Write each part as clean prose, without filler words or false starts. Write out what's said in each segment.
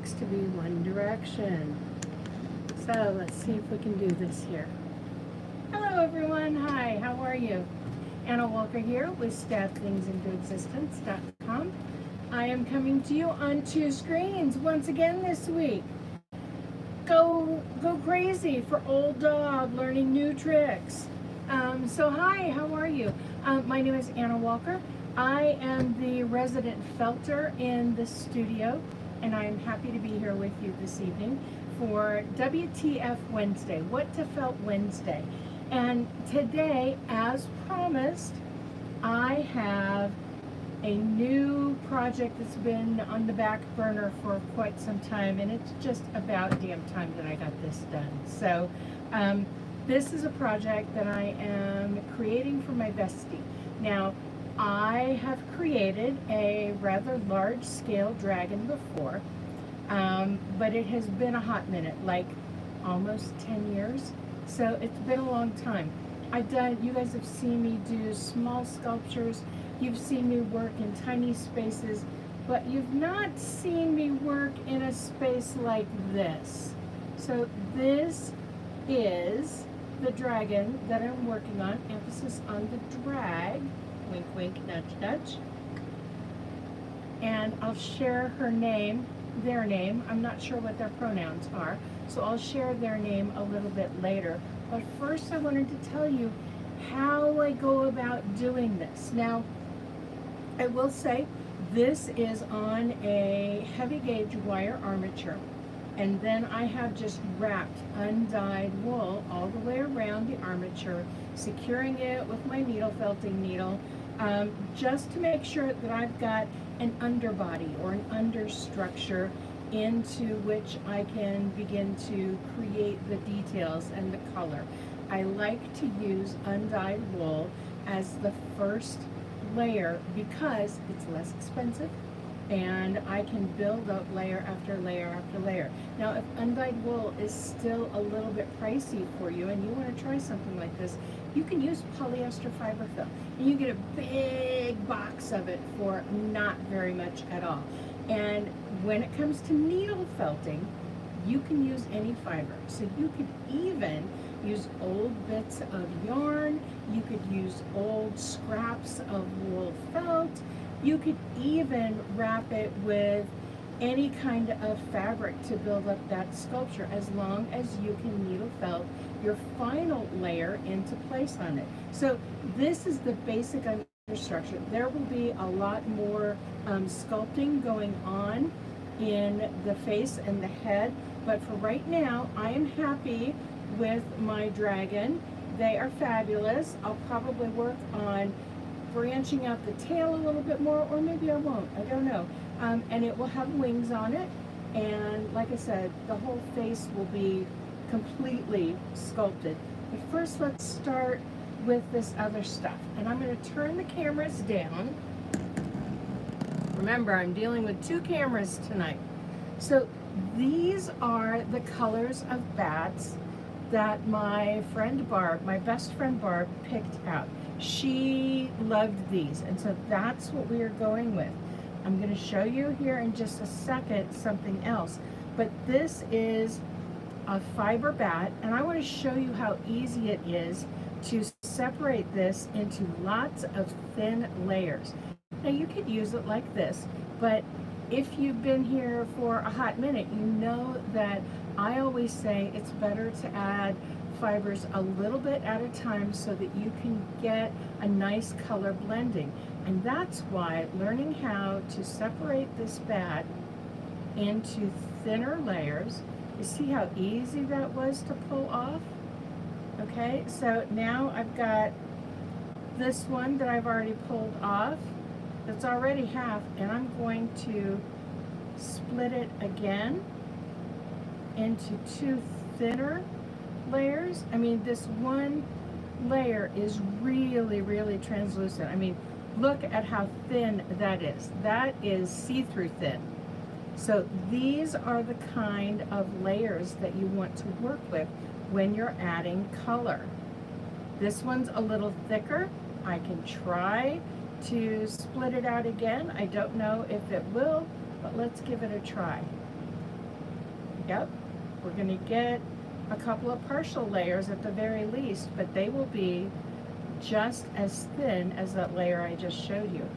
likes to be one direction. So let's see if we can do this here. Hello everyone, hi, how are you? Anna Walker here with StatThingsIntoExistence.com. I am coming to you on two screens once again this week. Go crazy for old dog learning new tricks. So hi, how are you? My name is Anna Walker. I am the resident felter in the studio, and I am happy to be here with you this evening for WTF Wednesday, What to Felt Wednesday. And today, as promised, I have a new project that's been on the back burner for quite some time, and it's just about damn time that I got this done. So this is a project that I am creating for my bestie. Now, I have created a rather large scale dragon before, but it has been a hot minute, like almost 10 years. So it's been a long time. You guys have seen me do small sculptures. You've seen me work in tiny spaces, but you've not seen me work in a space like this. So this is the dragon that I'm working on, emphasis on the drag, wink wink, nudge nudge. And I'll share her name, their name. I'm not sure what their pronouns are, so I'll share their name a little bit later. But first I wanted to tell you how I go about doing this. Now, I will say this is on a heavy gauge wire armature, and then I have just wrapped undyed wool all the way around the armature, securing it with my needle felting needle, just to make sure that I've got an underbody or an understructure into which I can begin to create the details and the color. I like to use undyed wool as the first layer because it's less expensive and I can build up layer after layer after layer. Now, if undyed wool is still a little bit pricey for you and you want to try something like this, you can use polyester fiber film, and you get a big box of it for not very much at all. And when it comes to needle felting, you can use any fiber. So you could even use old bits of yarn, you could use old scraps of wool felt, you could even wrap it with any kind of fabric to build up that sculpture, as long as you can needle felt your final layer into place on it. So this is the basic understructure. There will be a lot more sculpting going on in the face and the head, but for right now, I am happy with my dragon. They are fabulous. I'll probably work on branching out the tail a little bit more, or maybe I won't, I don't know. And it will have wings on it, and like I said, the whole face will be completely sculpted. But first, let's start with this other stuff, and I'm going to turn the cameras down. Remember, I'm dealing with two cameras tonight. So these are the colors of bats that my friend Barb, my best friend Barb, picked out. She loved these, and so that's what we are going with. I'm going to show you here in just a second something else, but this is a fiber bat, and I want to show you how easy it is to separate this into lots of thin layers. Now, you could use it like this, but if you've been here for a hot minute, you know that I always say it's better to add fibers a little bit at a time so that you can get a nice color blending. And that's why learning how to separate this bat into thinner layers, you see how easy that was to pull off? Okay, so now I've got this one that I've already pulled off. That's already half, and I'm going to split it again into two thinner layers. I mean, this one layer is really, really translucent. I mean, look at how thin that is. That is see-through thin. So these are the kind of layers that you want to work with when you're adding color. This one's a little thicker. I can try to split it out again. I don't know if it will, but let's give it a try. Yep, we're going to get a couple of partial layers at the very least, but they will be just as thin as that layer I just showed you.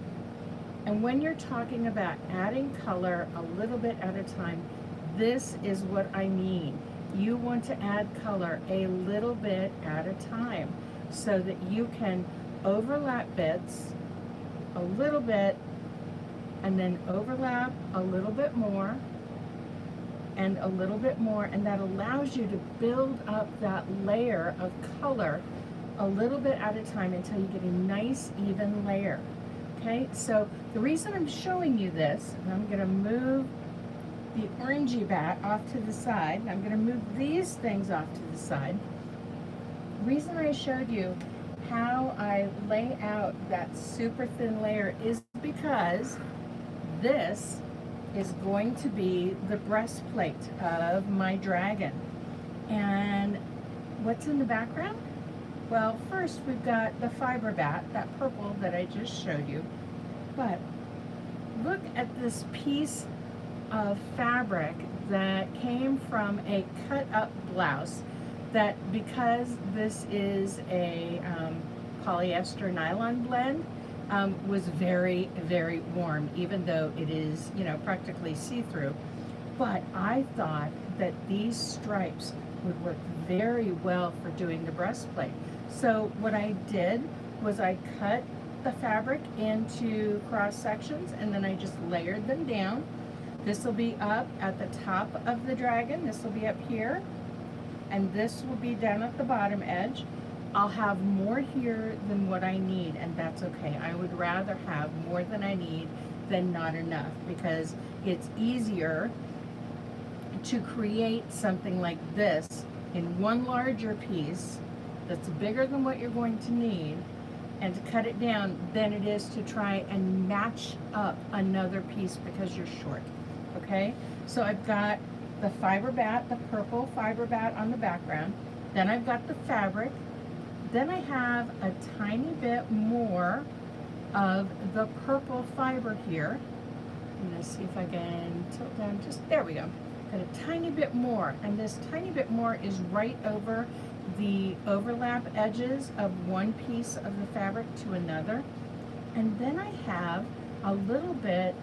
And when you're talking about adding color a little bit at a time, this is what I mean. You want to add color a little bit at a time so that you can overlap bits a little bit and then overlap a little bit more and a little bit more, and that allows you to build up that layer of color a little bit at a time until you get a nice even layer. Okay, so the reason I'm showing you this, and I'm going to move the orangey bat off to the side, and I'm going to move these things off to the side. The reason I showed you how I lay out that super thin layer is because this is going to be the breastplate of my dragon. And what's in the background? Well, first we've got the fiber bat, that purple that I just showed you. But look at this piece of fabric that came from a cut up blouse that, because this is a polyester nylon blend, was very, very warm, even though it is, you know, practically see-through. But I thought that these stripes would work very well for doing the breastplate. So what I did was I cut the fabric into cross sections and then I just layered them down. This will be up at the top of the dragon, this will be up here, and this will be down at the bottom edge. I'll have more here than what I need, and that's okay. I would rather have more than I need than not enough, because it's easier to create something like this in one larger piece that's bigger than what you're going to need and to cut it down than it is to try and match up another piece because you're short. Okay, so I've got the fiber bat, the purple fiber bat on the background, then I've got the fabric. Then I have a tiny bit more of the purple fiber here. I'm going to see if I can tilt down just, there we go. Got a tiny bit more, and this tiny bit more is right over the overlap edges of one piece of the fabric to another. And then I have a little bit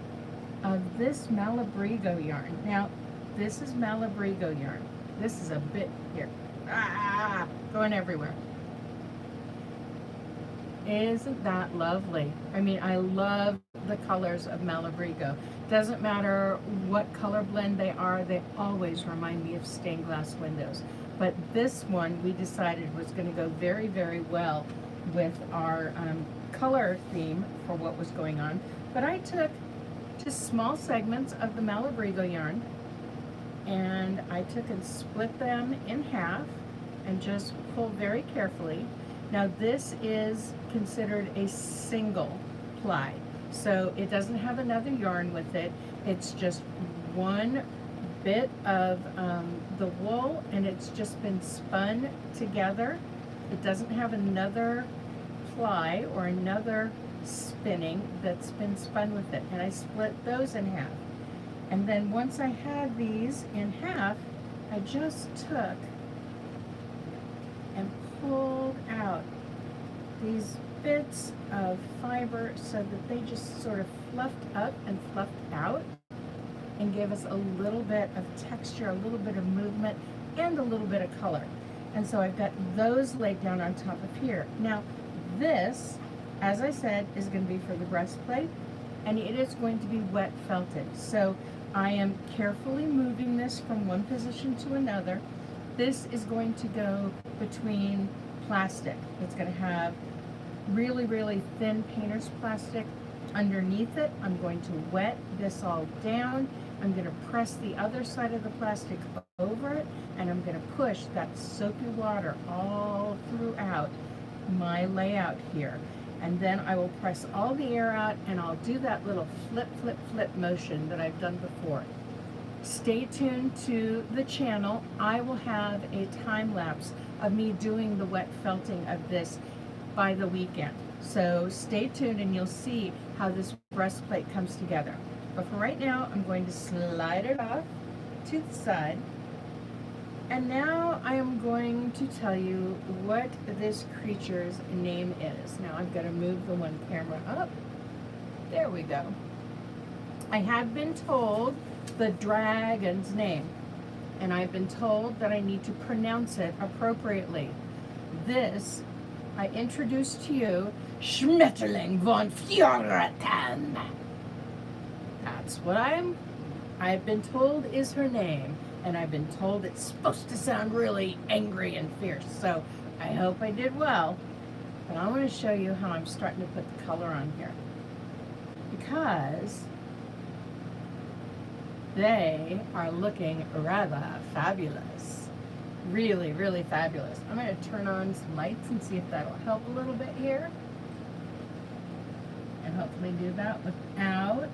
of this Malabrigo yarn. Now, this is Malabrigo yarn. This is a bit here. Going everywhere. Isn't that lovely? I mean, I love the colors of Malabrigo. Doesn't matter what color blend they are, they always remind me of stained glass windows. But this one we decided was going to go very, very well with our color theme for what was going on. But I took just small segments of the Malabrigo yarn and I took and split them in half and just pulled very carefully. Now this is considered a single ply, so it doesn't have another yarn with it. It's just one bit of the wool, and it's just been spun together. It doesn't have another ply or another spinning that's been spun with it, and I split those in half. And then once I had these in half, I just took and pulled out these bits of fiber so that they just sort of fluffed up and fluffed out and gave us a little bit of texture, a little bit of movement, and a little bit of color. And so I've got those laid down on top of here. Now this, as I said, is going to be for the breastplate, and it is going to be wet felted. So I am carefully moving this from one position to another. This is going to go between plastic. It's going to have really, really thin painter's plastic underneath it. I'm going to wet this all down. I'm going to press the other side of the plastic over it, and I'm going to push that soapy water all throughout my layout here. And then I will press all the air out, and I'll do that little flip, flip, flip motion that I've done before. Stay tuned to the channel. I will have a time lapse of me doing the wet felting of this by the weekend. So stay tuned and you'll see how this breastplate comes together. But for right now, I'm going to slide it off to the side. And now I am going to tell you what this creature's name is. Now I'm going to move the one camera up. There we go. I have been told the dragon's name, and I've been told that I need to pronounce it appropriately. This, I introduce to you, Schmetterling von Fjoratan. That's what I've been told is her name, and I've been told it's supposed to sound really angry and fierce, so I hope I did well. But I want to show you how I'm starting to put the color on here, because they are looking rather fabulous. Really, really fabulous. I'm going to turn on some lights and see if that'll help a little bit here. And hopefully do that without...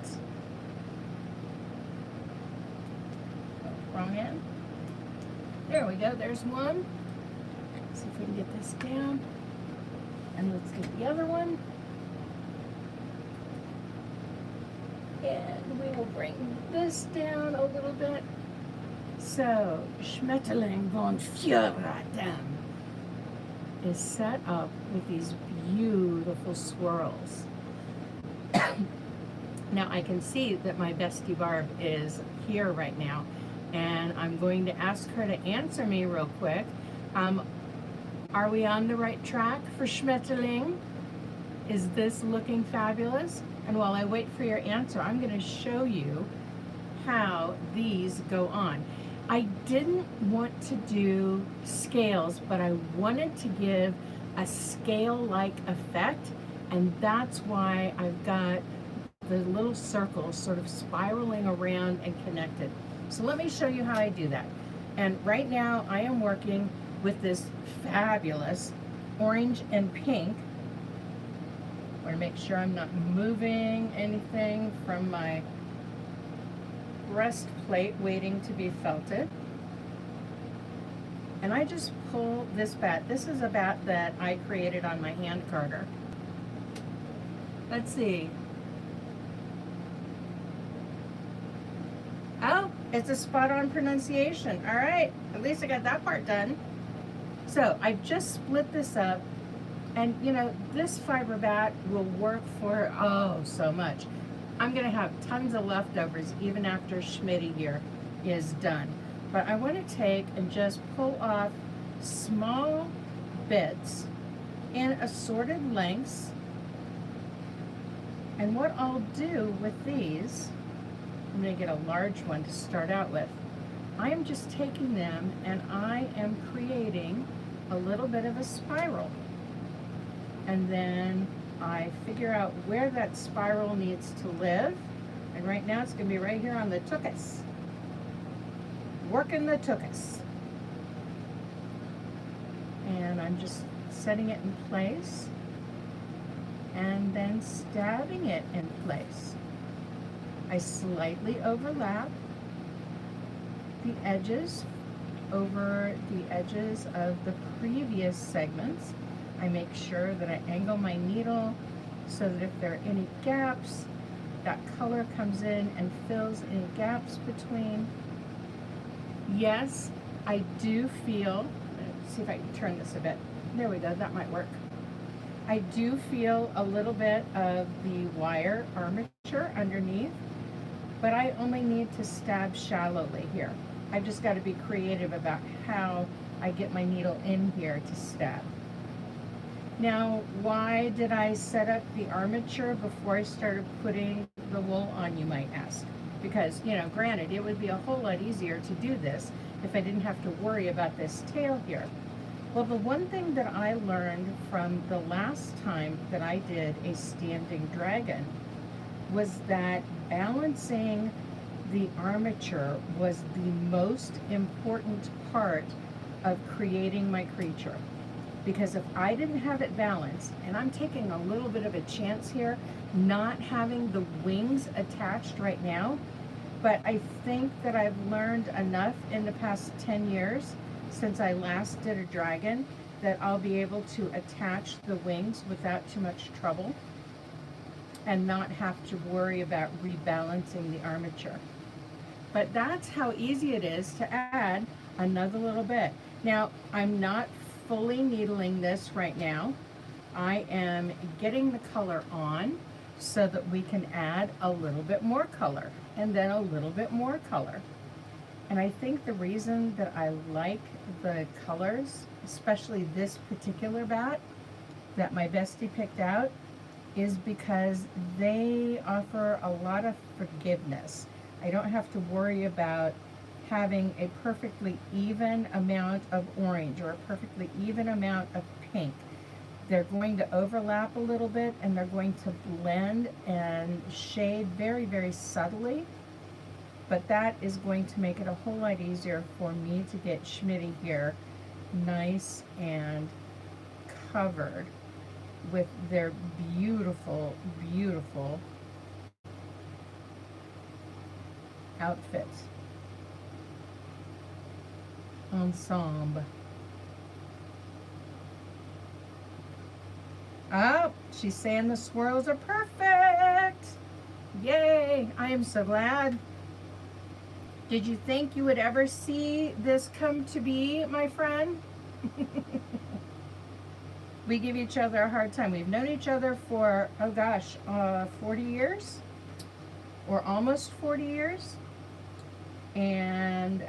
Wrong end. There we go. There's one. Let's see if we can get this down. And let's get the other one. And we will bring this down a little bit. So, Schmetterling von Fjoratan is set up with these beautiful swirls. Now I can see that my bestie Barb is here right now, and I'm going to ask her to answer me real quick. Are we on the right track for Schmetterling? Is this looking fabulous? And while I wait for your answer, I'm going to show you how these go on. I didn't want to do scales, but I wanted to give a scale-like effect, and that's why I've got the little circles sort of spiraling around and connected. So let me show you how I do that. And right now I am working with this fabulous orange and pink. I want to make sure I'm not moving anything from my breastplate waiting to be felted. And I just pull this bat. This is a bat that I created on my hand carder. Let's see. Oh, it's a spot on pronunciation. All right, at least I got that part done. So I've just split this up, and you know, this fiber bat will work for so much. I'm gonna have tons of leftovers even after Schmitty here is done. But I wanna take and just pull off small bits in assorted lengths. And what I'll do with these, I'm gonna get a large one to start out with. I am just taking them and I am creating a little bit of a spiral. And then I figure out where that spiral needs to live. And right now it's gonna be right here on the tuchus. Working the tuchus. And I'm just setting it in place and then stabbing it in place. I slightly overlap the edges over the edges of the previous segments. I make sure that I angle my needle so that if there are any gaps, that color comes in and fills any gaps between. Yes, I do feel, let's see if I can turn this a bit. There we go, that might work. I do feel a little bit of the wire armature underneath, but I only need to stab shallowly here. I've just got to be creative about how I get my needle in here to stab. Now, why did I set up the armature before I started putting the wool on, you might ask? Because, you know, granted, it would be a whole lot easier to do this if I didn't have to worry about this tail here. Well, the one thing that I learned from the last time that I did a standing dragon was that balancing the armature was the most important part of creating my creature. Because if I didn't have it balanced, and I'm taking a little bit of a chance here, not having the wings attached right now, but I think that I've learned enough in the past 10 years since I last did a dragon that I'll be able to attach the wings without too much trouble and not have to worry about rebalancing the armature. But that's how easy it is to add another little bit. Now, I'm not fully needling this right now. I am getting the color on so that we can add a little bit more color and then a little bit more color. And I think the reason that I like the colors, especially this particular bat that my bestie picked out, is because they offer a lot of forgiveness. I don't have to worry about having a perfectly even amount of orange or a perfectly even amount of pink. They're going to overlap a little bit and they're going to blend and shade very, very subtly. But that is going to make it a whole lot easier for me to get Schmitty here nice and covered with their beautiful, beautiful outfits. Ensemble. Oh, she's saying the swirls are perfect. Yay, I am so glad. Did you think you would ever see this come to be, my friend? We give each other a hard time. We've known each other for, oh gosh, 40 years? Or almost 40 years. And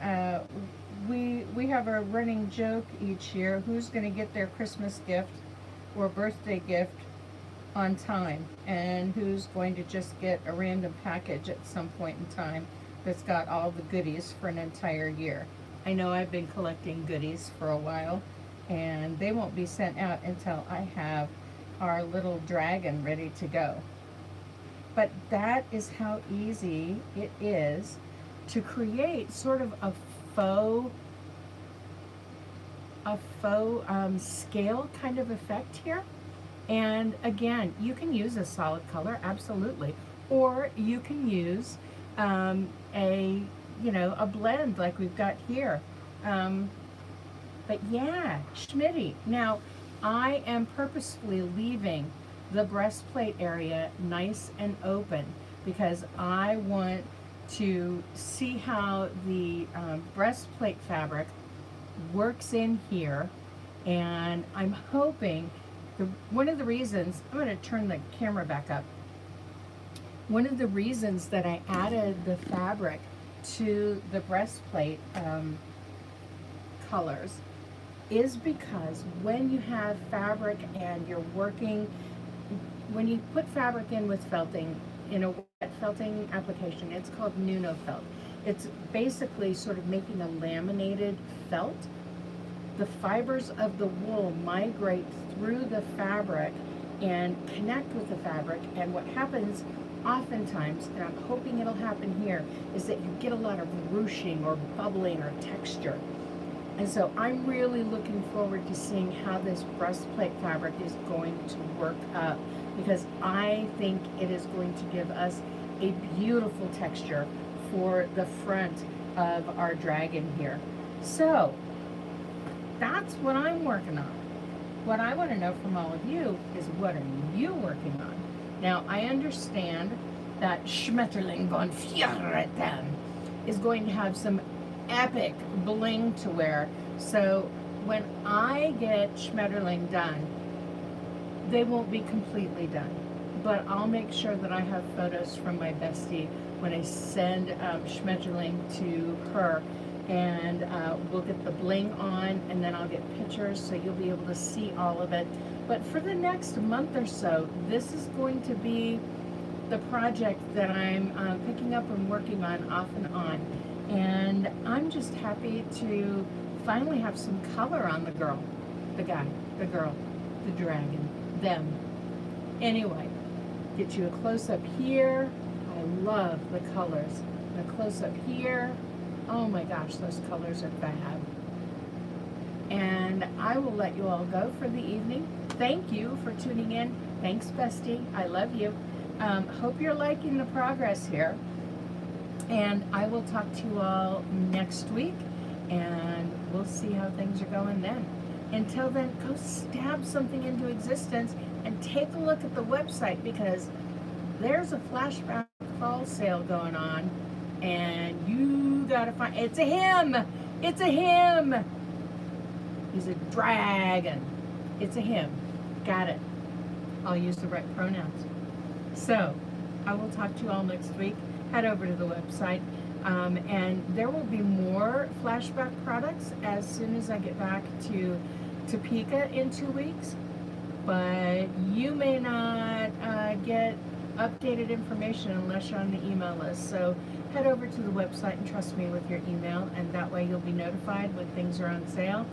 we have a running joke each year, who's going to get their Christmas gift or birthday gift on time, and who's going to just get a random package at some point in time that's got all the goodies for an entire year. I know I've been collecting goodies for a while, and they won't be sent out until I have our little dragon ready to go. But that is how easy it is to create sort of a faux scale kind of effect here. And again, you can use a solid color, absolutely, or you can use a blend like we've got here. But yeah, Schmitty. Now, I am purposefully leaving the breastplate area nice and open because I want to see how the breastplate fabric works in here. And I'm hoping, one of the reasons, I'm going to turn the camera back up. One of the reasons that I added the fabric to the breastplate colors is because when you have fabric and you're working, when you put fabric in with felting, in a wet felting application, it's called Nuno felt. It's basically sort of making a laminated felt. The fibers of the wool migrate through the fabric and connect with the fabric, and what happens oftentimes, and I'm hoping it'll happen here, is that you get a lot of ruching or bubbling or texture. And so I'm really looking forward to seeing how this breastplate fabric is going to work up, because I think it is going to give us a beautiful texture for the front of our dragon here. So that's what I'm working on. What I want to know from all of you is, what are you working on? Now, I understand that Schmetterling von Fjärreten is going to have some epic bling to wear. So when I get Schmetterling done, they won't be completely done. But I'll make sure that I have photos from my bestie when I send Schmetterling to her. And we'll get the bling on, and then I'll get pictures so you'll be able to see all of it. But for the next month or so, this is going to be the project that I'm picking up and working on off and on. And I'm just happy to finally have some color on the girl, the guy, the girl, the dragon, them. Anyway, get you a close-up here. I love the colors. A close-up here. Oh my gosh, those colors are fab. And I will let you all go for the evening. Thank you for tuning in. Thanks, bestie. I love you. Hope you're liking the progress here. And I will talk to you all next week, and we'll see how things are going then. Until then, go stab something into existence and take a look at the website, because there's a flashback fall sale going on, and you gotta find, it's a him. It's a him. He's a dragon. It's a him. Got it. I'll use the right pronouns. So, I will talk to you all next week. Head over to the website. And there will be more flashback products as soon as I get back to Topeka in 2 weeks. But you may not get updated information unless you're on the email list. So head over to the website and trust me with your email, and that way you'll be notified when things are on sale.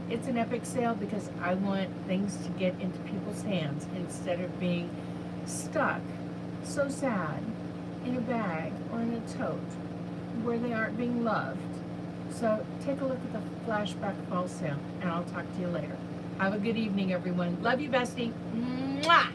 It's an epic sale because I want things to get into people's hands instead of being stuck, so sad, in a bag or in a tote where they aren't being loved. So take a look at the flashback fall sale, and I'll talk to you later. Have a good evening, everyone. Love you, bestie. Mwah!